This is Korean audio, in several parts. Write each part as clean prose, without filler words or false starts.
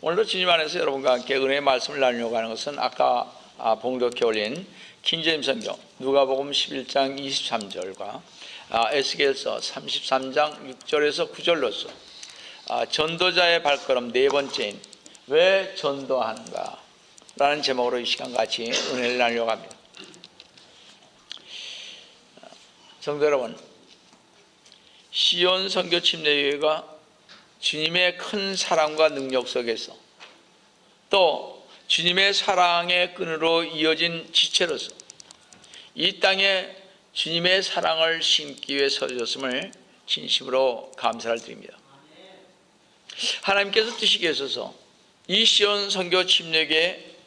오늘도 주님 안에서 여러분과 함께 은혜의 말씀을 나누려고 하는 것은 아까 봉독해 올린 킹제임스 성경 누가복음 11장 23절과 에스겔서 33장 6절에서 9절로서 전도자의 발걸음 네 번째인 왜 전도하는가 라는 제목으로 이 시간 같이 은혜를 나누려고 합니다. 성도 여러분, 시온 선교 침례교회가 주님의 큰 사랑과 능력 속에서 또 주님의 사랑의 끈으로 이어진 지체로서 이 땅에 주님의 사랑을 심기 위해 서주셨음을 진심으로 감사를 드립니다. 하나님께서 뜻이 계셔서 이 시온 선교 침례교회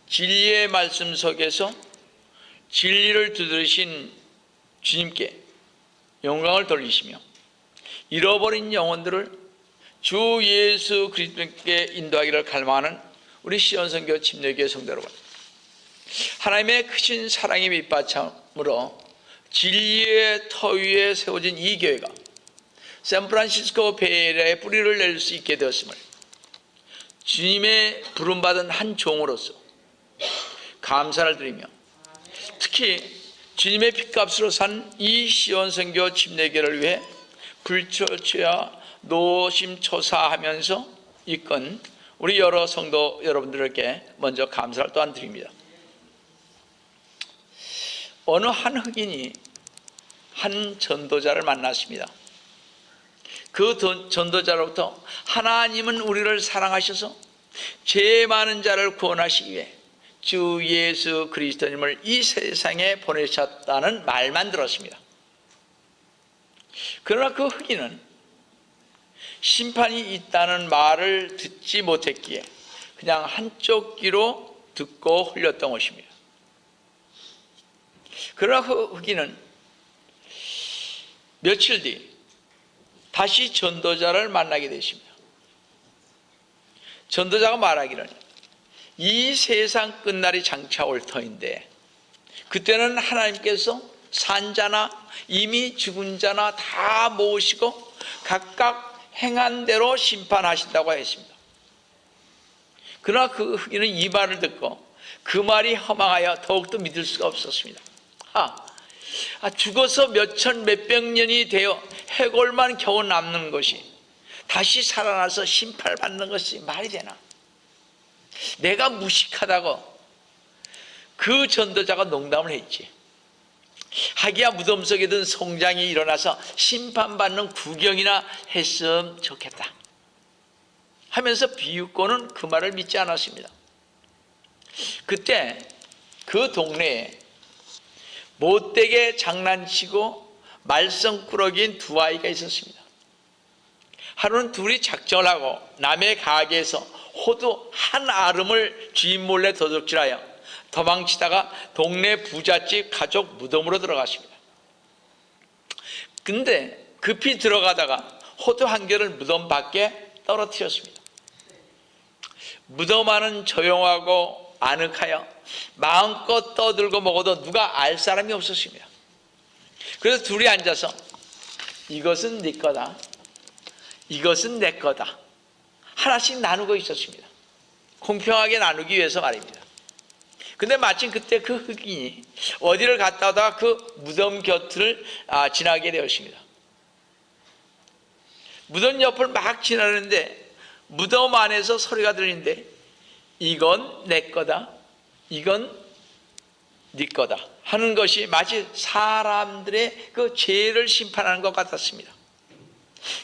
진리의 말씀 속에서 진리를 두드리신 주님께 영광을 돌리시며 잃어버린 영혼들을 주 예수 그리스도께 인도하기를 갈망하는 우리 시온 선교 침례교회 성도 여러분, 하나님의 크신 사랑의 밑바탕으로 진리의 터 위에 세워진 이 교회가 샌프란시스코 베이에리아에 뿌리를 낼 수 있게 되었음을 주님의 부름받은 한 종으로서 감사를 드리며, 특히 주님의 핏값으로 산 이 시온 선교 침례교회를 위해 불초치와 노심초사하면서 이끈 우리 여러 성도 여러분들에게 먼저 감사를 또한 드립니다. 어느 한 흑인이 한 전도자를 만났습니다. 그 전도자로부터 하나님은 우리를 사랑하셔서 죄 많은 자를 구원하시기 위해 주 예수 그리스도님을 이 세상에 보내셨다는 말만 들었습니다. 그러나 그 흑인은 심판이 있다는 말을 듣지 못했기에 그냥 한쪽 귀로 듣고 흘렸던 것입니다. 그러나 그 흑인은 며칠 뒤 다시 전도자를 만나게 되십니다. 전도자가 말하기를 이 세상 끝날이 장차 올 터인데 그때는 하나님께서 산자나 이미 죽은 자나 다 모으시고 각각 행한 대로 심판하신다고 했습니다. 그러나 그 흑인은 이 말을 듣고 그 말이 허망하여 더욱더 믿을 수가 없었습니다. 죽어서 몇천 몇백 년이 되어 해골만 겨우 남는 것이 다시 살아나서 심판받는 것이 말이 되나? 내가 무식하다고 그 전도자가 농담을 했지. 하기야 무덤 속에 든 송장이 일어나서 심판받는 구경이나 했으면 좋겠다 하면서 비웃고는 그 말을 믿지 않았습니다. 그때 그 동네에 못되게 장난치고 말썽꾸러기인 두 아이가 있었습니다. 하루는 둘이 작정을 하고 남의 가게에서 호두 한 아름을 주인 몰래 도둑질하여 도망치다가 동네 부잣집 가족 무덤으로 들어갔습니다. 근데 급히 들어가다가 호두 한 개를 무덤 밖에 떨어뜨렸습니다. 무덤 안은 조용하고 아늑하여 마음껏 떠들고 먹어도 누가 알 사람이 없었습니다. 그래서 둘이 앉아서 이것은 네 거다, 이것은 내 거다 하나씩 나누고 있었습니다. 공평하게 나누기 위해서 말입니다. 근데 마침 그때 그 흑인이 어디를 갔다 오다가 그 무덤 곁을 지나게 되었습니다. 무덤 옆을 막 지나는데 무덤 안에서 소리가 들리는데 이건 내 거다, 이건 네 거다 하는 것이 마치 사람들의 그 죄를 심판하는 것 같았습니다.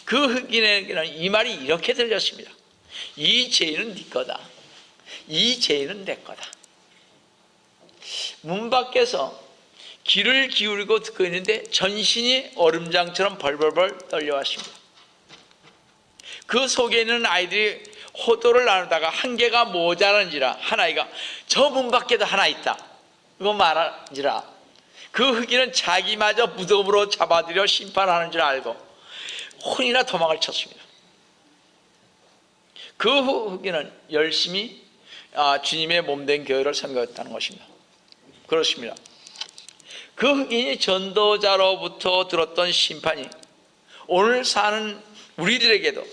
그 흑인에게는 이 말이 이렇게 들렸습니다. 이 죄는 네 거다, 이 죄는 내 거다. 문 밖에서 귀를 기울이고 듣고 있는데 전신이 얼음장처럼 벌벌벌 떨려왔습니다. 그 속에 있는 아이들이 호도를 나누다가 한 개가 모자란지라 한 아이가 저 문 밖에도 하나 있다 이거 말한지라 그 흑인은 자기마저 무덤으로 잡아들여 심판하는 줄 알고 혼이나 도망을 쳤습니다. 그 흑인은 열심히 주님의 몸된 교회를 섬겼다는 것입니다. 그렇습니다. 그 흑인이 전도자로부터 들었던 심판이 오늘 사는 우리들에게도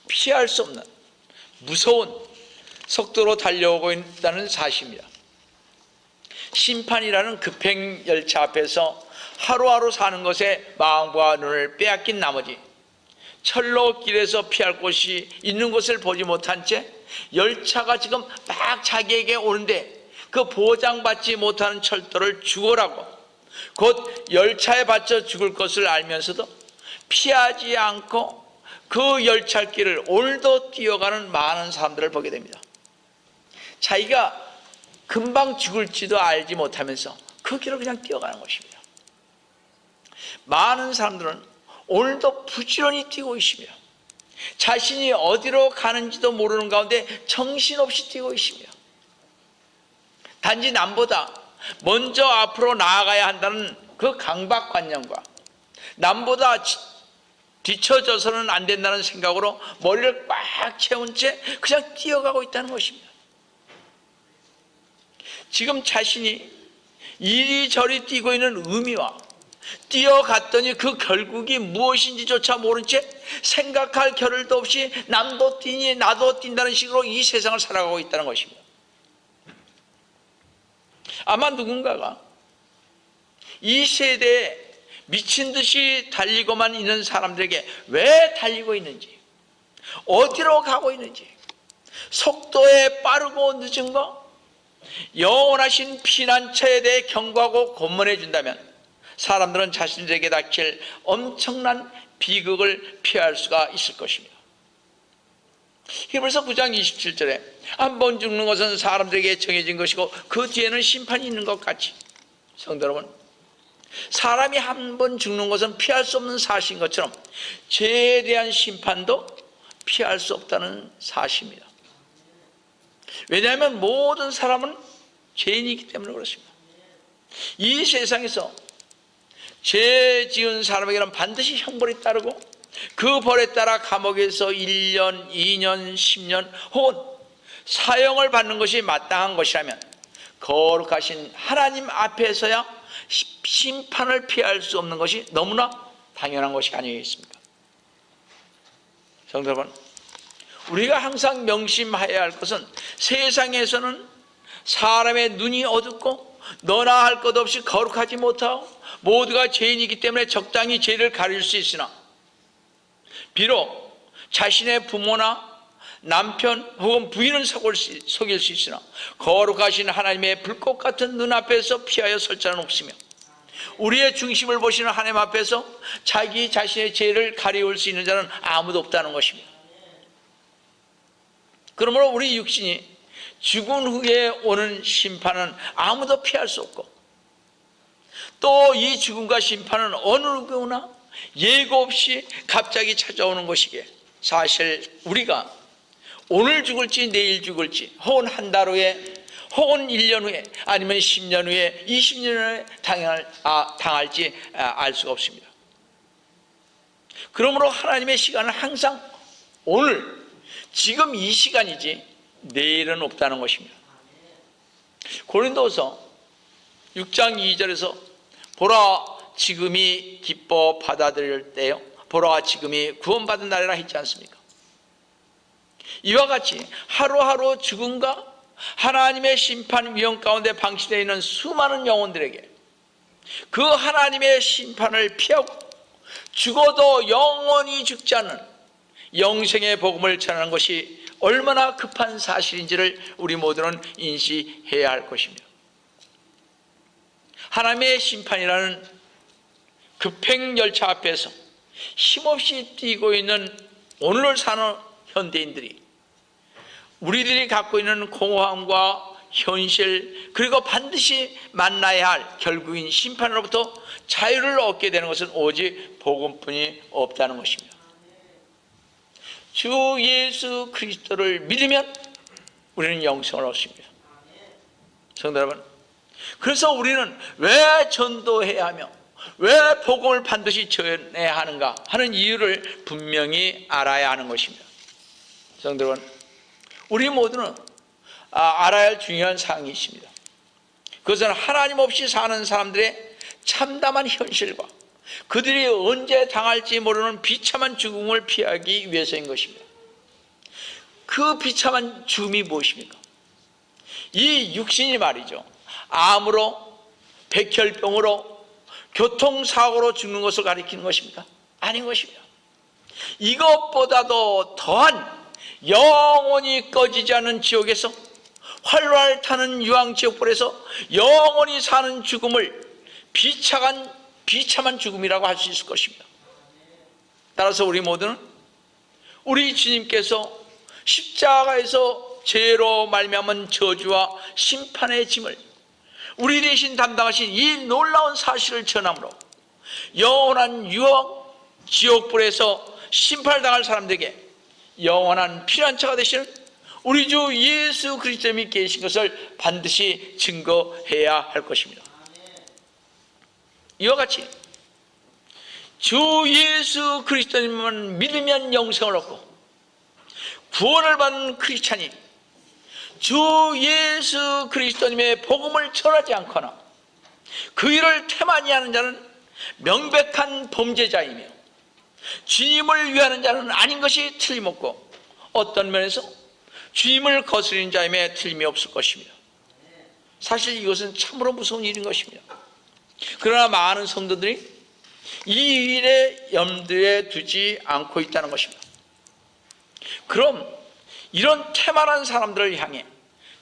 피할 수 없는 무서운 속도로 달려오고 있다는 사실입니다. 심판이라는 급행열차 앞에서 하루하루 사는 것에 마음과 눈을 빼앗긴 나머지 철로길에서 피할 곳이 있는 것을 보지 못한 채 열차가 지금 막 자기에게 오는데 그 보장받지 못하는 철도를 죽어라고 곧 열차에 받쳐 죽을 것을 알면서도 피하지 않고 그 열차길을 오늘도 뛰어가는 많은 사람들을 보게 됩니다. 자기가 금방 죽을지도 알지 못하면서 그 길을 그냥 뛰어가는 것입니다. 많은 사람들은 오늘도 부지런히 뛰고 있으며 자신이 어디로 가는지도 모르는 가운데 정신없이 뛰고 있으며 단지 남보다 먼저 앞으로 나아가야 한다는 그 강박관념과 남보다 뒤처져서는 안 된다는 생각으로 머리를 꽉 채운 채 그냥 뛰어가고 있다는 것입니다. 지금 자신이 이리저리 뛰고 있는 의미와 뛰어갔더니 그 결국이 무엇인지조차 모른 채 생각할 겨를도 없이 남도 뛰니 나도 뛴다는 식으로 이 세상을 살아가고 있다는 것입니다. 아마 누군가가 이 세대에 미친 듯이 달리고만 있는 사람들에게 왜 달리고 있는지, 어디로 가고 있는지, 속도에 빠르고 늦은 거, 영원하신 피난처에 대해 경고하고 권면해 준다면 사람들은 자신들에게 닥칠 엄청난 비극을 피할 수가 있을 것입니다. 히브리서 9장 27절에 한 번 죽는 것은 사람들에게 정해진 것이고 그 뒤에는 심판이 있는 것 같이, 성도 여러분, 사람이 한 번 죽는 것은 피할 수 없는 사실인 것처럼 죄에 대한 심판도 피할 수 없다는 사실입니다. 왜냐하면 모든 사람은 죄인이기 때문에 그렇습니다. 이 세상에서 죄 지은 사람에게는 반드시 형벌이 따르고 그 벌에 따라 감옥에서 1년, 2년, 10년 혹은 사형을 받는 것이 마땅한 것이라면 거룩하신 하나님 앞에서야 심판을 피할 수 없는 것이 너무나 당연한 것이 아니겠습니까? 성도 여러분, 우리가 항상 명심해야 할 것은 세상에서는 사람의 눈이 어둡고 너나 할 것 없이 거룩하지 못하고 모두가 죄인이기 때문에 적당히 죄를 가릴 수 있으나 비록 자신의 부모나 남편 혹은 부인은 속일 수 있으나 거룩하신 하나님의 불꽃 같은 눈앞에서 피하여 설 자는 없으며 우리의 중심을 보시는 하나님 앞에서 자기 자신의 죄를 가리울 수 있는 자는 아무도 없다는 것입니다. 그러므로 우리 육신이 죽은 후에 오는 심판은 아무도 피할 수 없고 또 이 죽음과 심판은 어느 누구나 예고 없이 갑자기 찾아오는 것이기에 사실 우리가 오늘 죽을지 내일 죽을지 혹은 한 달 후에 혹은 1년 후에 아니면 10년 후에 20년 후에 당할지 알 수가 없습니다. 그러므로 하나님의 시간은 항상 오늘 지금 이 시간이지 내일은 없다는 것입니다. 고린도서 6장 2절에서 보라 지금이 기뻐 받아들일 때요 보라 지금이 구원받은 날이라 했지 않습니까? 이와 같이 하루하루 죽음과 하나님의 심판 위험 가운데 방치되어 있는 수많은 영혼들에게 그 하나님의 심판을 피하고 죽어도 영원히 죽지 않는 영생의 복음을 전하는 것이 얼마나 급한 사실인지를 우리 모두는 인식해야 할 것입니다. 하나님의 심판이라는 급행열차 앞에서 힘없이 뛰고 있는 오늘을 사는 현대인들이 우리들이 갖고 있는 공허함과 현실 그리고 반드시 만나야 할 결국인 심판으로부터 자유를 얻게 되는 것은 오직 복음뿐이 없다는 것입니다. 주 예수 그리스도를 믿으면 우리는 영생을 얻습니다. 성도 여러분, 그래서 우리는 왜 전도해야 하며 왜 복음을 반드시 전해야 하는가 하는 이유를 분명히 알아야 하는 것입니다. 성도 여러분, 우리 모두는 알아야 할 중요한 사항이 있습니다. 그것은 하나님 없이 사는 사람들의 참담한 현실과 그들이 언제 당할지 모르는 비참한 죽음을 피하기 위해서인 것입니다. 그 비참한 죽음이 무엇입니까? 이 육신이 말이죠, 암으로, 백혈병으로, 교통사고로 죽는 것을 가리키는 것입니까? 아닌 것입니다. 이것보다도 더한 영원히 꺼지지 않는 지옥에서, 활활 타는 유황지옥불에서 영원히 사는 죽음을 비참한 죽음이라고 할 수 있을 것입니다. 따라서 우리 모두는 우리 주님께서 십자가에서 죄로 말미암은 저주와 심판의 짐을 우리 대신 담당하신 이 놀라운 사실을 전함으로 영원한 지옥불에서 심판을 당할 사람들에게 영원한 피난처가 되시는 우리 주 예수 그리스도님이 계신 것을 반드시 증거해야 할 것입니다. 이와 같이 주 예수 그리스도님만 믿으면 영생을 얻고 구원을 받는 크리스찬이 주 예수 그리스도님의 복음을 전하지 않거나 그 일을 태만히 하는 자는 명백한 범죄자이며 주님을 위하는 자는 아닌 것이 틀림없고 어떤 면에서 주님을 거스리는 자임에 틀림이 없을 것입니다. 사실 이것은 참으로 무서운 일인 것입니다. 그러나 많은 성도들이 이 일에 염두에 두지 않고 있다는 것입니다. 그럼 이런 태만한 사람들을 향해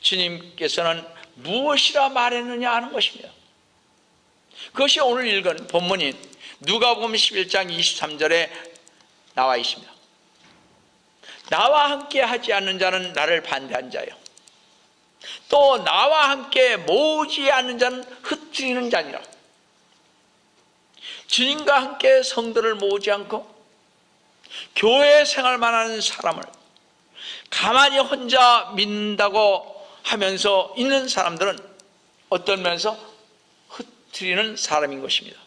주님께서는 무엇이라 말했느냐 하는 것입니다. 그것이 오늘 읽은 본문인 누가복음 11장 23절에 나와 있습니다. 나와 함께 하지 않는 자는 나를 반대한 자요, 또 나와 함께 모으지 않는 자는 흩트리는 자니라. 주님과 함께 성도를 모으지 않고 교회 생활만 하는 사람을 가만히 혼자 믿는다고 하면서 있는 사람들은 어떤 면에서 흩트리는 사람인 것입니다.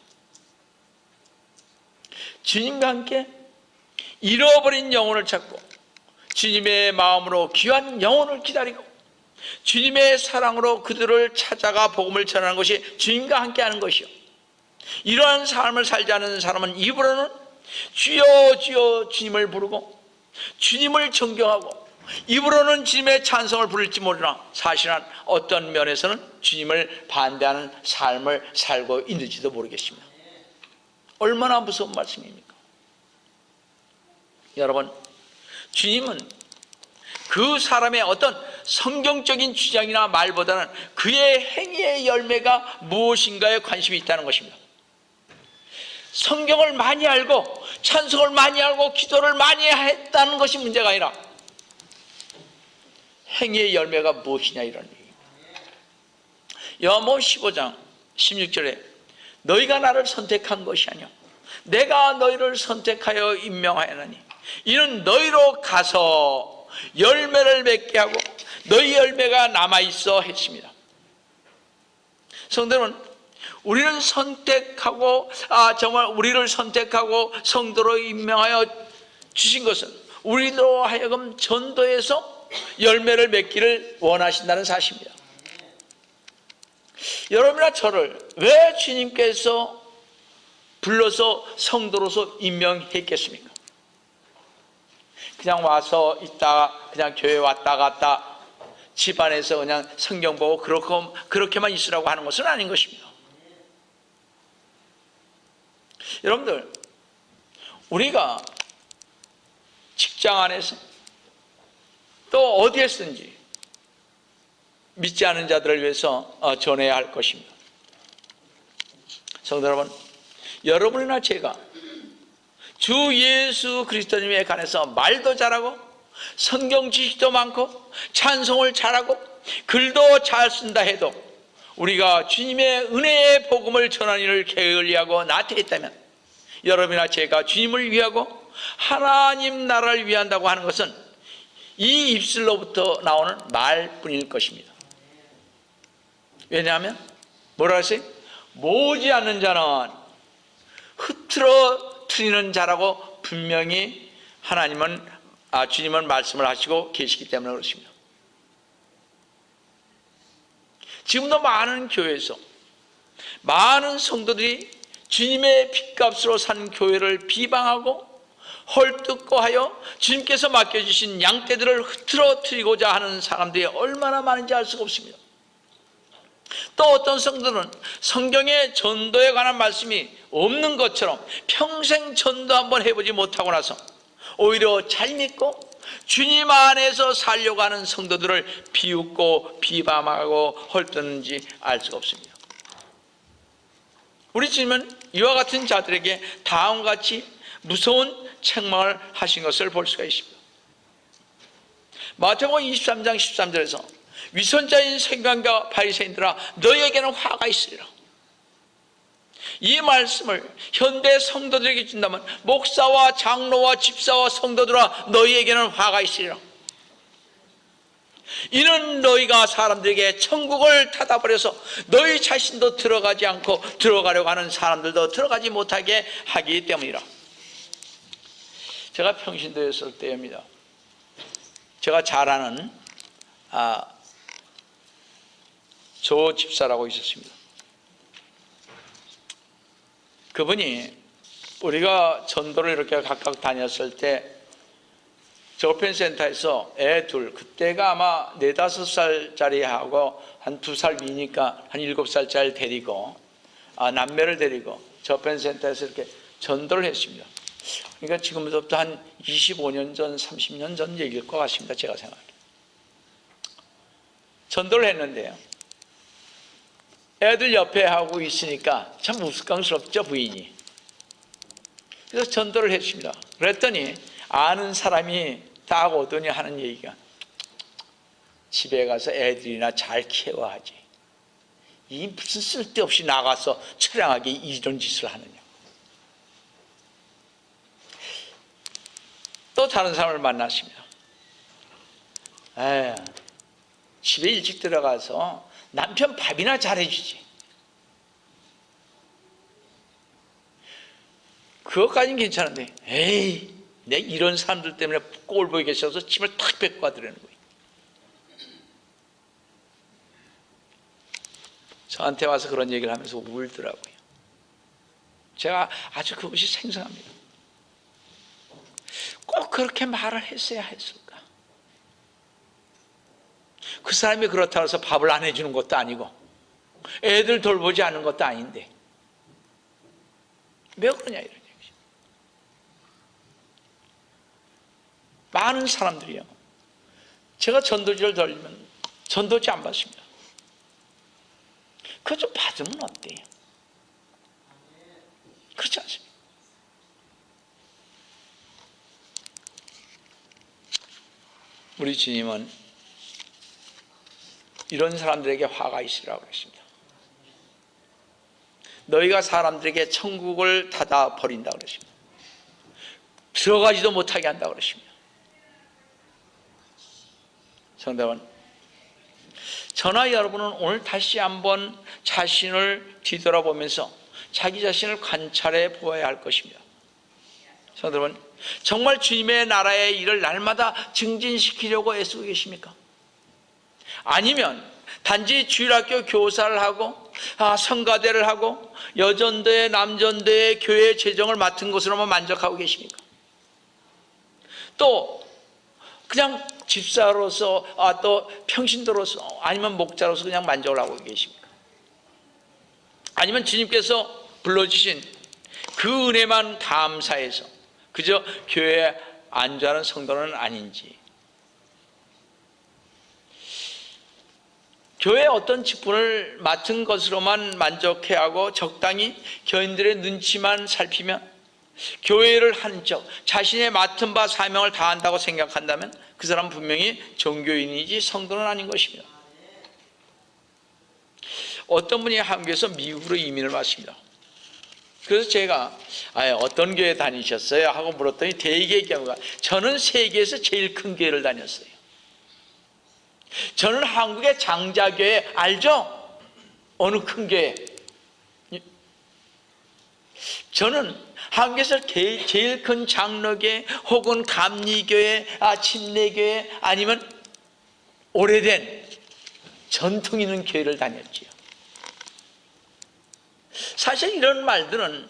주님과 함께 잃어버린 영혼을 찾고 주님의 마음으로 귀한 영혼을 기다리고 주님의 사랑으로 그들을 찾아가 복음을 전하는 것이 주님과 함께 하는 것이요, 이러한 삶을 살지 않는 사람은 입으로는 주여 주여 주님을 부르고 주님을 존경하고 입으로는 주님의 찬송을 부를지 모르나 사실은 어떤 면에서는 주님을 반대하는 삶을 살고 있는지도 모르겠습니다. 얼마나 무서운 말씀입니까? 여러분, 주님은 그 사람의 어떤 성경적인 주장이나 말보다는 그의 행위의 열매가 무엇인가에 관심이 있다는 것입니다. 성경을 많이 알고 찬송을 많이 알고 기도를 많이 했다는 것이 문제가 아니라 행위의 열매가 무엇이냐, 이런 얘기입니다. 요한복음 15장 16절에 너희가 나를 선택한 것이 아니요 내가 너희를 선택하여 임명하였나니 이는 너희로 가서 열매를 맺게 하고 너희 열매가 남아있어 했습니다. 성도 여러분, 우리는 선택하고 정말 우리를 선택하고 성도로 임명하여 주신 것은 우리로 하여금 전도해서 열매를 맺기를 원하신다는 사실입니다. 여러분이나 저를 왜 주님께서 불러서 성도로서 임명했겠습니까? 그냥 와서 있다가 그냥 교회 왔다 갔다 집안에서 그냥 성경 보고 그렇게만 있으라고 하는 것은 아닌 것입니다. 여러분들, 우리가 직장 안에서 또 어디에서든지 믿지 않은 자들을 위해서 전해야 할 것입니다. 성도 여러분, 여러분이나 제가 주 예수 그리스도님에 관해서 말도 잘하고 성경 지식도 많고 찬송을 잘하고 글도 잘 쓴다 해도 우리가 주님의 은혜의 복음을 전하는 일을 게을리하고 나태했다면 여러분이나 제가 주님을 위하고 하나님 나라를 위한다고 하는 것은 이 입술로부터 나오는 말뿐일 것입니다. 왜냐하면 뭐라 했어요? 모으지 않는 자는 흐트러뜨리는 자라고 분명히 주님은 말씀을 하시고 계시기 때문에 그렇습니다. 지금도 많은 교회에서 많은 성도들이 주님의 핏값으로 산 교회를 비방하고 헐뜯고하여 주님께서 맡겨주신 양떼들을 흐트러뜨리고자 하는 사람들이 얼마나 많은지 알 수가 없습니다. 또 어떤 성도는 성경에 전도에 관한 말씀이 없는 것처럼 평생 전도 한번 해보지 못하고 나서 오히려 잘 믿고 주님 안에서 살려고 하는 성도들을 비웃고 비방하고 헐뜯는지 알 수가 없습니다. 우리 주님은 이와 같은 자들에게 다음과 같이 무서운 책망을 하신 것을 볼 수가 있습니다. 마태복음 23장 13절에서 위선자인 서기관과 바리새인들아 너희에게는 화가 있으리라. 이 말씀을 현대 성도들에게 준다면 목사와 장로와 집사와 성도들아 너희에게는 화가 있으리라. 이는 너희가 사람들에게 천국을 닫아버려서 너희 자신도 들어가지 않고 들어가려고 하는 사람들도 들어가지 못하게 하기 때문이라. 제가 평신도에 있을 때입니다. 제가 잘 아는 조 집사라고 있었습니다. 그분이 우리가 전도를 이렇게 각각 다녔을 때 저편센터에서 애 둘, 그때가 아마 4, 5살짜리 하고 한 2살 미니까 한 7살짜리 데리고 남매를 데리고 저편센터에서 이렇게 전도를 했습니다. 그러니까 지금부터 한 25년 전, 30년 전 얘기일 것 같습니다. 제가 생각하기에. 전도를 했는데요. 애들 옆에 하고 있으니까 참 우스꽝스럽죠, 부인이. 그래서 전도를 했습니다. 그랬더니 아는 사람이 딱 오더니 하는 얘기가 집에 가서 애들이나 잘 케어하지. 이 무슨 쓸데없이 나가서 처량하게 이런 짓을 하느냐. 또 다른 사람을 만났습니다. 집에 일찍 들어가서 남편 밥이나 잘해주지. 그것까지는 괜찮은데 에이 내가 이런 사람들 때문에 꼴 보이게 계셔서 침을 탁 뱉고 가더라는 거예요. 저한테 와서 그런 얘기를 하면서 울더라고요. 제가 아주 그것이 생생합니다. 꼭 그렇게 말을 했어야 했을까? 그 사람이 그렇다고 해서 밥을 안 해주는 것도 아니고 애들 돌보지 않은 것도 아닌데 왜 그러냐 이런 얘기죠. 많은 사람들이요, 제가 전도지를 돌리면 전도지 안 받습니다. 그거 좀 받으면 어때요? 그렇지 않습니까? 우리 주님은 이런 사람들에게 화가 있으라고 그랬습니다. 너희가 사람들에게 천국을 닫아 버린다고 그랬습니다. 들어가지도 못하게 한다고 그랬습니다. 성도분, 저나 여러분은 오늘 다시 한번 자신을 뒤돌아보면서 자기 자신을 관찰해 보아야 할 것입니다. 성도 여러분, 정말 주님의 나라의 일을 날마다 증진시키려고 애쓰고 계십니까? 아니면 단지 주일학교 교사를 하고 성가대를 하고 여전대 남전대 교회 재정을 맡은 것으로만 만족하고 계십니까? 또 그냥 집사로서 또 평신도로서 아니면 목자로서 그냥 만족을 하고 계십니까? 아니면 주님께서 불러주신 그 은혜만 감사해서 그저 교회에 안주하는 성도는 아닌지, 교회의 어떤 직분을 맡은 것으로만 만족해하고 적당히 교인들의 눈치만 살피면 교회를 하는 척 자신의 맡은 바 사명을 다한다고 생각한다면 그 사람은 분명히 종교인이지 성도는 아닌 것입니다. 어떤 분이 한국에서 미국으로 이민을 왔습니다. 그래서 제가 어떤 교회 다니셨어요? 하고 물었더니 대개의 경우가 저는 세계에서 제일 큰 교회를 다녔어요. 저는 한국의 장자교회 알죠? 어느 큰 교회? 저는 한국에서 제일 큰 장로교회 혹은 감리교회, 침례교회 아니면 오래된 전통 있는 교회를 다녔지요. 사실 이런 말들은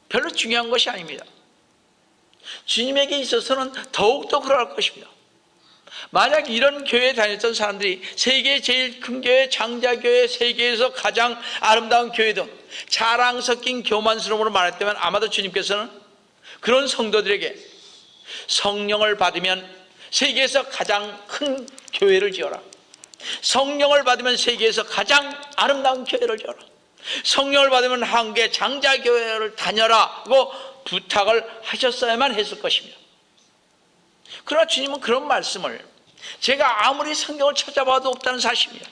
별로 중요한 것이 아닙니다. 주님에게 있어서는 더욱더 그럴 것입니다. 만약 이런 교회에 다녔던 사람들이 세계 제일 큰 교회, 장자교회, 세계에서 가장 아름다운 교회 등 자랑 섞인 교만스러움으로 말했다면 아마도 주님께서는 그런 성도들에게 성령을 받으면 세계에서 가장 큰 교회를 지어라, 성령을 받으면 세계에서 가장 아름다운 교회를 지어라, 성령을 받으면 한국의 장자교회를 다녀라고 부탁을 하셨어야만 했을 것입니다. 그러나 주님은 그런 말씀을 제가 아무리 성경을 찾아봐도 없다는 사실입니다.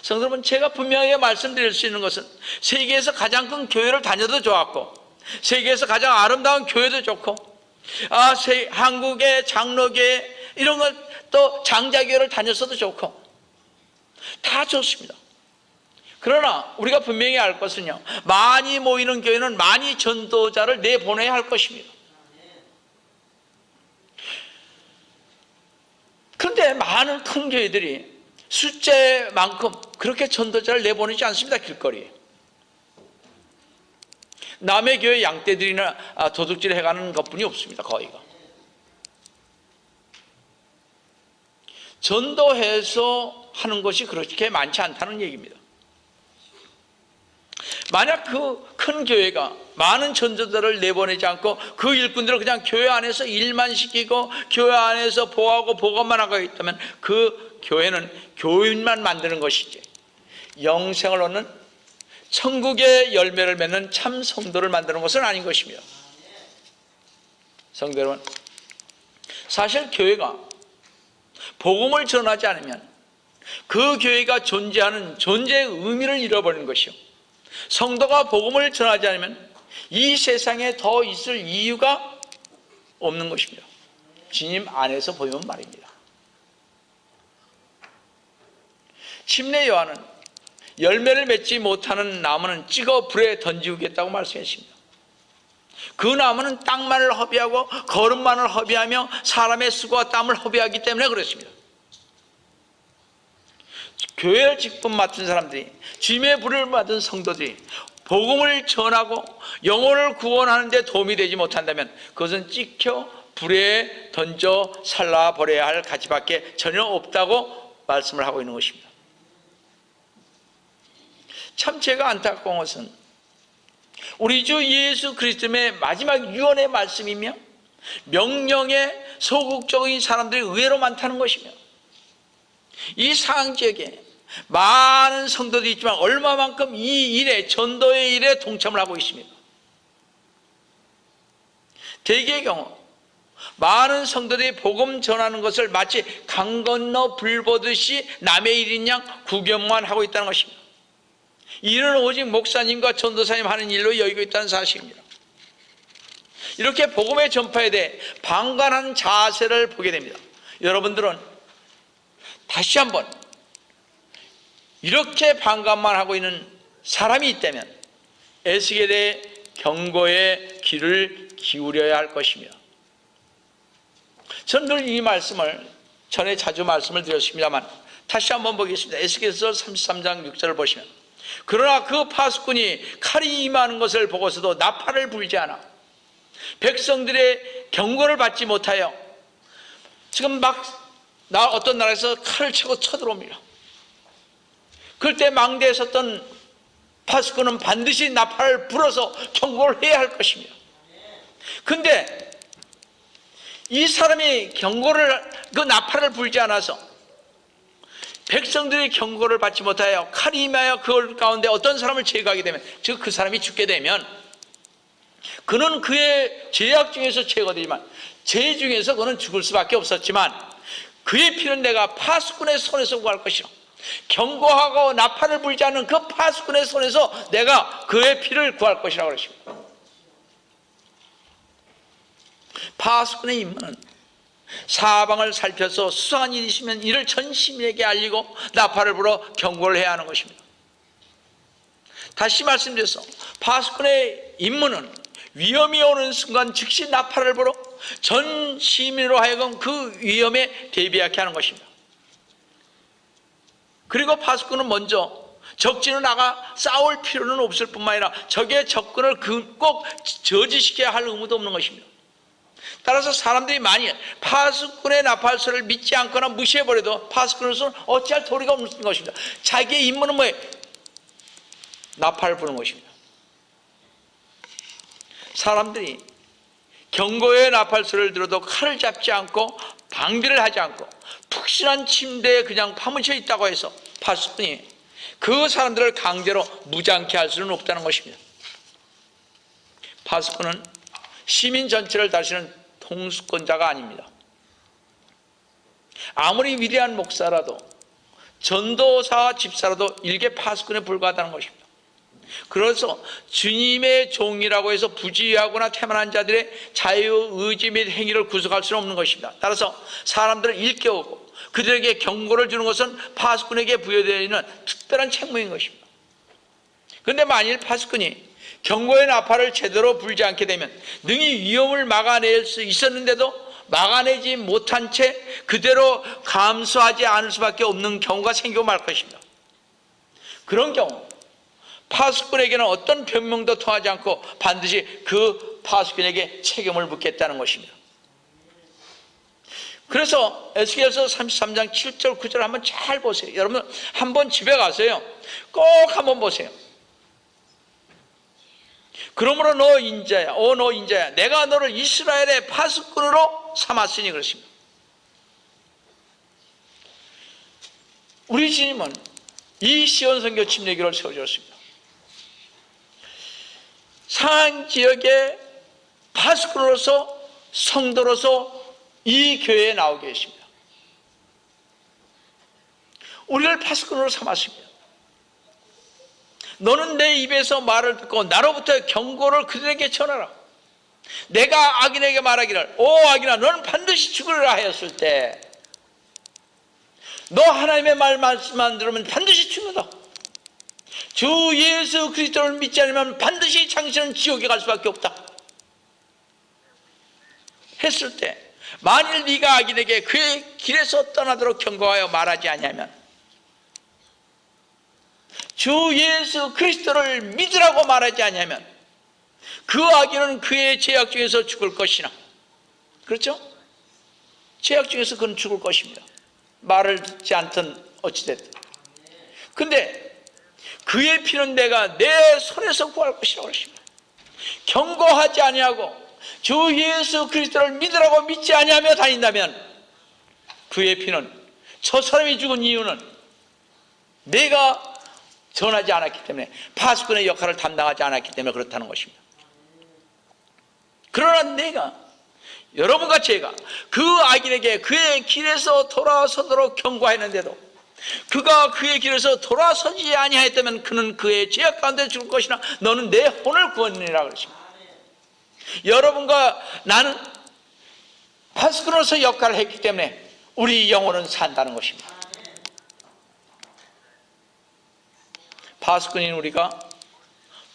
성도 여러분, 제가 분명하게 말씀드릴 수 있는 것은 세계에서 가장 큰 교회를 다녀도 좋았고, 세계에서 가장 아름다운 교회도 좋고, 한국의 장로교회 이런 것 또 장자교회를 다녔어도 좋고 다 좋습니다. 그러나 우리가 분명히 알 것은요, 많이 모이는 교회는 많이 전도자를 내보내야 할 것입니다. 그런데 많은 큰 교회들이 숫자만큼 그렇게 전도자를 내보내지 않습니다. 길거리에 남의 교회 양떼들이나 도둑질 해가는 것뿐이 없습니다. 거의가 전도해서 하는 것이 그렇게 많지 않다는 얘기입니다. 만약 그 큰 교회가 많은 전도자를 내보내지 않고 그 일꾼들을 그냥 교회 안에서 일만 시키고 교회 안에서 보호하고 보관만 하고 있다면 그 교회는 교인만 만드는 것이지 영생을 얻는 천국의 열매를 맺는 참 성도를 만드는 것은 아닌 것입니다. 성도 여러분, 사실 교회가 복음을 전하지 않으면 그 교회가 존재하는 존재의 의미를 잃어버리는 것이요, 성도가 복음을 전하지 않으면 이 세상에 더 있을 이유가 없는 것입니다. 주님 안에서 보면 말입니다. 침례 요한은 열매를 맺지 못하는 나무는 찍어 불에 던지우겠다고 말씀했습니다. 그 나무는 땅만을 허비하고 거름만을 허비하며 사람의 수고와 땀을 허비하기 때문에 그렇습니다. 교회를 직분 맡은 사람들이, 주님의 부름을 받은 성도들이 복음을 전하고 영혼을 구원하는 데 도움이 되지 못한다면 그것은 찍혀 불에 던져 살라버려야 할 가치밖에 전혀 없다고 말씀을 하고 있는 것입니다. 참 제가 안타까운 것은 우리 주 예수 그리스도의 마지막 유언의 말씀이며 명령에 소극적인 사람들이 의외로 많다는 것이며, 이 상황 지역에 많은 성도들이 있지만 얼마만큼 이 일에, 전도의 일에 동참을 하고 있습니다. 대개의 경우 많은 성도들이 복음 전하는 것을 마치 강 건너 불 보듯이 남의 일인 양 구경만 하고 있다는 것입니다. 이는 오직 목사님과 전도사님 하는 일로 여기고 있다는 사실입니다. 이렇게 복음의 전파에 대해 방관한 자세를 보게 됩니다. 여러분들은 다시 한번 이렇게 방관만 하고 있는 사람이 있다면 에스겔의 경고에 귀를 기울여야 할 것입니다. 저는 늘 이 말씀을 전에 자주 말씀을 드렸습니다만 다시 한번 보겠습니다. 에스겔서 33장 6절을 보시면, 그러나 그 파수꾼이 칼이 임하는 것을 보고서도 나팔을 불지 않아 백성들의 경고를 받지 못하여 지금 막 어떤 나라에서 칼을 치고 쳐들어옵니다. 그럴 때 망대에 섰던 파수꾼은 반드시 나팔을 불어서 경고를 해야 할 것입니다. 근데 이 사람이 그 나팔을 불지 않아서 백성들의 경고를 받지 못하여 칼이 임하여 그 가운데 어떤 사람을 제거하게 되면, 즉 그 사람이 죽게 되면 그는 그의 죄악 중에서 제거되지만 죄 중에서 그는 죽을 수밖에 없었지만 그의 피는 내가 파수꾼의 손에서 구할 것이요, 경고하고 나팔을 불지 않는 그 파수꾼의 손에서 내가 그의 피를 구할 것이라고 그러십니다. 파수꾼의 임무는 사방을 살펴서 수상한 일이 있으면 이를 전 시민에게 알리고 나팔을 불어 경고를 해야 하는 것입니다. 다시 말씀드려서 파수꾼의 임무는 위험이 오는 순간 즉시 나팔을 불어 전 시민으로 하여금 그 위험에 대비하게 하는 것입니다. 그리고 파수꾼은 먼저 적진으로 나가 싸울 필요는 없을 뿐만 아니라 적의 접근을 꼭 저지시켜야 할 의무도 없는 것입니다. 따라서 사람들이 만일 파수꾼의 나팔소를 믿지 않거나 무시해버려도 파수꾼으로서는 어찌할 도리가 없는 것입니다. 자기의 임무는 뭐예요? 나팔을 부는 것입니다. 사람들이 경고의 나팔소리를 들어도 칼을 잡지 않고 방비를 하지 않고 푹신한 침대에 그냥 파묻혀 있다고 해서 파수꾼이 그 사람들을 강제로 무장케 할 수는 없다는 것입니다. 파수꾼은 시민 전체를 다스리는 통수권자가 아닙니다. 아무리 위대한 목사라도 전도사 집사라도 일개 파수꾼에 불과하다는 것입니다. 그래서 주님의 종이라고 해서 부지하거나 태만한 자들의 자유의지 및 행위를 구속할 수는 없는 것입니다. 따라서 사람들을 일깨우고 그들에게 경고를 주는 것은 파수꾼에게 부여되어 있는 특별한 책무인 것입니다. 그런데 만일 파수꾼이 경고의 나팔을 제대로 불지 않게 되면 능히 위험을 막아낼 수 있었는데도 막아내지 못한 채 그대로 감수하지 않을 수밖에 없는 경우가 생기고 말 것입니다. 그런 경우 파수꾼에게는 어떤 변명도 통하지 않고 반드시 그 파수꾼에게 책임을 묻겠다는 것입니다. 그래서 에스겔서 33장 7절 9절 한번 잘 보세요. 여러분 한번 집에 가세요. 꼭 한번 보세요. 그러므로 너 인자야, 너 인자야, 내가 너를 이스라엘의 파수꾼으로 삼았으니 그렇습니다. 우리 주님은 이 시온 선교 침례교를 세워주었습니다. 상한 지역의 파수꾼으로서 성도로서 이 교회에 나오게 했습니다. 우리를 파수꾼으로 삼았습니다. 너는 내 입에서 말을 듣고 나로부터 경고를 그들에게 전하라. 내가 악인에게 말하기를 오 악인아 너는 반드시 죽으리라 하였을 때 너 하나님의 말씀만 들으면 반드시 죽는다. 주 예수 그리스도를 믿지 않으면 반드시 당신은 지옥에 갈 수밖에 없다 했을 때 만일 네가 악인에게 그의 길에서 떠나도록 경고하여 말하지 않냐면 주 예수 그리스도를 믿으라고 말하지 않냐면 그 악인은 그의 죄악 중에서 죽을 것이나 그렇죠? 죄악 중에서 그는 죽을 것입니다. 말을 듣지 않든 어찌됐든. 근데 그의 피는 내가 내 손에서 구할 것이라고 하십니다. 경고하지 아니하고 주 예수 그리스도를 믿으라고 믿지 아니하며 다닌다면 그의 피는 저 사람이 죽은 이유는 내가 전하지 않았기 때문에 파수꾼의 역할을 담당하지 않았기 때문에 그렇다는 것입니다. 그러나 내가 여러분과 제가 그 악인에게 그의 길에서 돌아서도록 경고했는데도 그가 그의 길에서 돌아서지 아니하였다면 그는 그의 죄악 가운데 죽을 것이나 너는 내 혼을 구원이라 그러십니다. 여러분과 나는 파수꾼으로서 역할을 했기 때문에 우리 영혼은 산다는 것입니다. 파수꾼인 우리가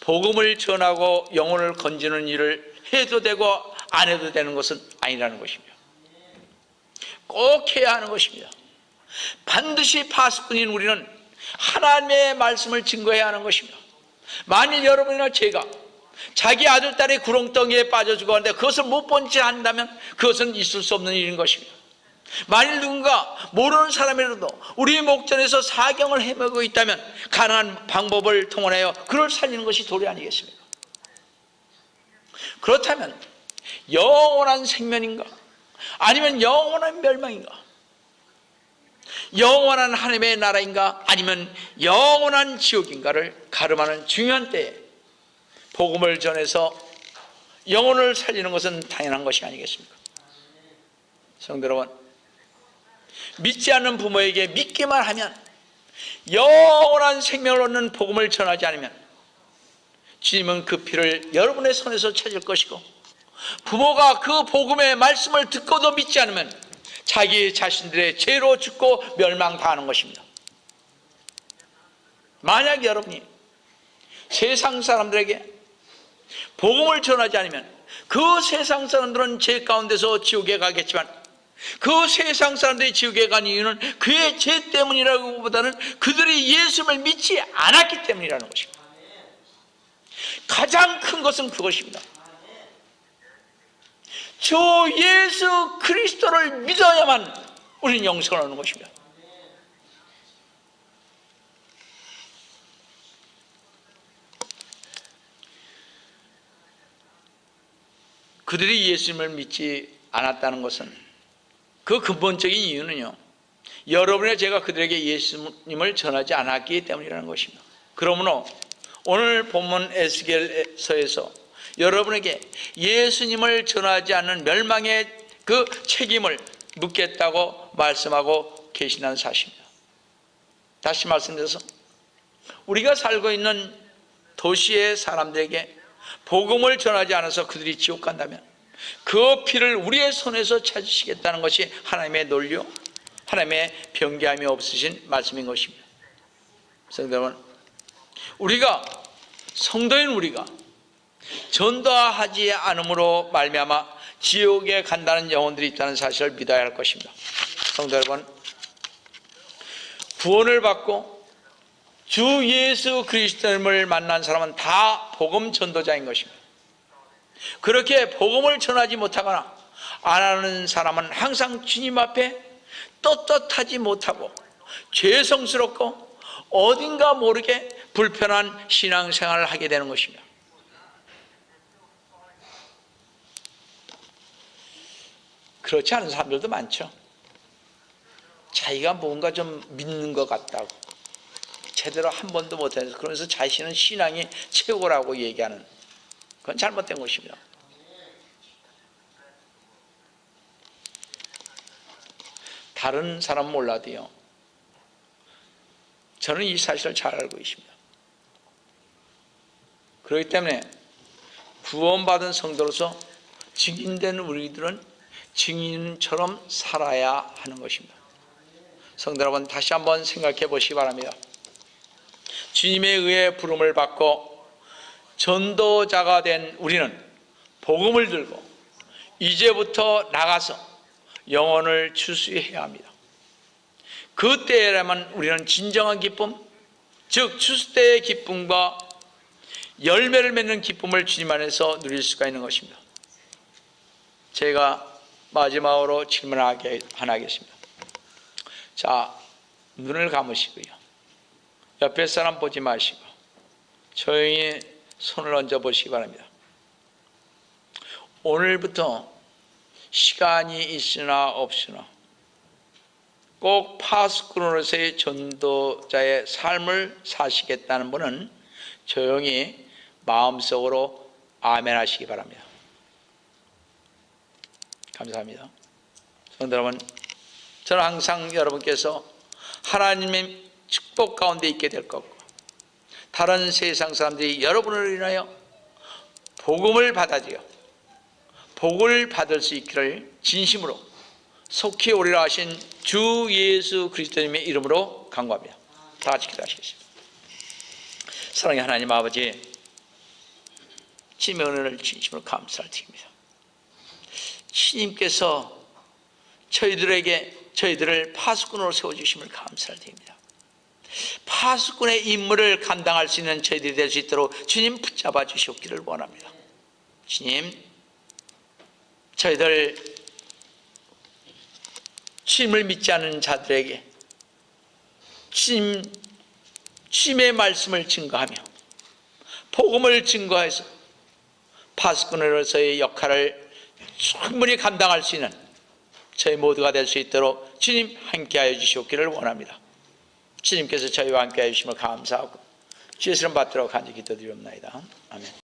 복음을 전하고 영혼을 건지는 일을 해도 되고 안 해도 되는 것은 아니라는 것입니다. 꼭 해야 하는 것입니다. 반드시 파수꾼인 우리는 하나님의 말씀을 증거해야 하는 것입니다. 만일 여러분이나 제가 자기 아들, 딸이 구렁텅이에 빠져 죽었는데 그것을 못 본 채 한다면 그것은 있을 수 없는 일인 것입니다. 만일 누군가 모르는 사람이라도 우리 목전에서 사경을 헤매고 있다면 가능한 방법을 통하여 그를 살리는 것이 도리 아니겠습니까? 그렇다면 영원한 생명인가? 아니면 영원한 멸망인가? 영원한 하나님의 나라인가? 아니면 영원한 지옥인가를 가름하는 중요한 때에 복음을 전해서 영혼을 살리는 것은 당연한 것이 아니겠습니까? 성도 여러분, 믿지 않는 부모에게 믿기만 하면 영원한 생명을 얻는 복음을 전하지 않으면 주님은 그 피를 여러분의 손에서 찾을 것이고 부모가 그 복음의 말씀을 듣고도 믿지 않으면 자기 자신들의 죄로 죽고 멸망당하는 것입니다. 만약 여러분이 세상 사람들에게 복음을 전하지 않으면 그 세상 사람들은 죄 가운데서 지옥에 가겠지만 그 세상 사람들이 지옥에 간 이유는 그의 죄 때문이라고 보다는 그들이 예수를 믿지 않았기 때문이라는 것입니다. 가장 큰 것은 그것입니다. 주 예수 그리스도를 믿어야만 우리는 영생을 얻는 것입니다. 그들이 예수님을 믿지 않았다는 것은 그 근본적인 이유는요, 여러분의 제가 그들에게 예수님을 전하지 않았기 때문이라는 것입니다. 그러므로 오늘 본문 에스겔서에서 여러분에게 예수님을 전하지 않는 멸망의 그 책임을 묻겠다고 말씀하고 계시다는 사실입니다. 다시 말씀드려서 우리가 살고 있는 도시의 사람들에게 복음을 전하지 않아서 그들이 지옥 간다면 그 피를 우리의 손에서 찾으시겠다는 것이 하나님의 논리요, 하나님의 변개함이 없으신 말씀인 것입니다. 성도 여러분, 우리가 성도인 우리가 전도하지 않음으로 말미암아 지옥에 간다는 영혼들이 있다는 사실을 믿어야 할 것입니다. 성도 여러분, 구원을 받고 주 예수 그리스도를 만난 사람은 다 복음 전도자인 것입니다. 그렇게 복음을 전하지 못하거나 안 하는 사람은 항상 주님 앞에 떳떳하지 못하고 죄성스럽고 어딘가 모르게 불편한 신앙생활을 하게 되는 것입니다. 그렇지 않은 사람들도 많죠. 자기가 뭔가 좀 믿는 것 같다고 제대로 한 번도 못해서 그러면서 자신은 신앙이 최고라고 얘기하는, 그건 잘못된 것입니다. 다른 사람은 몰라도요, 저는 이 사실을 잘 알고 있습니다. 그렇기 때문에 구원받은 성도로서 증인된 우리들은 증인처럼 살아야 하는 것입니다. 성도 여러분, 다시 한번 생각해 보시기 바랍니다. 주님에 의해 부름을 받고 전도자가 된 우리는 복음을 들고 이제부터 나가서 영혼을 추수해야 합니다. 그때라면 우리는 진정한 기쁨, 즉 추수 때의 기쁨과 열매를 맺는 기쁨을 주님 안에서 누릴 수가 있는 것입니다. 제가 마지막으로 질문 하나 하겠습니다. 자, 눈을 감으시고요, 옆에 사람 보지 마시고 조용히 손을 얹어 보시기 바랍니다. 오늘부터 시간이 있으나 없으나 꼭 파수꾼으로서의 전도자의 삶을 사시겠다는 분은 조용히 마음속으로 아멘 하시기 바랍니다. 감사합니다. 성도 여러분, 저는 항상 여러분께서 하나님의 축복 가운데 있게 될 것고 다른 세상 사람들이 여러분을 인하여 복음을 받아들여 복을 받을 수 있기를 진심으로 속히 오리라 하신 주 예수 그리스도님의 이름으로 간구합니다. 다 같이 기도하시겠습니다. 사랑의 하나님 아버지, 주님의 은혜를 진심으로 감사를 드립니다. 주님께서 저희들을 파수꾼으로 세워주심을 감사를 드립니다. 파수꾼의 임무를 감당할 수 있는 저희들이 될 수 있도록 주님 붙잡아 주시옵기를 원합니다. 주님, 저희들 주님을 믿지 않는 자들에게 주님의 말씀을 증거하며 복음을 증거해서 파수꾼으로서의 역할을 충분히 감당할 수 있는 저희 모두가 될 수 있도록 주님 함께하여 주시옵기를 원합니다. 주님께서 저희와 함께하여 주심을 감사하고 주의 이름 받도록 간절히 기도드리옵나이다. 아멘.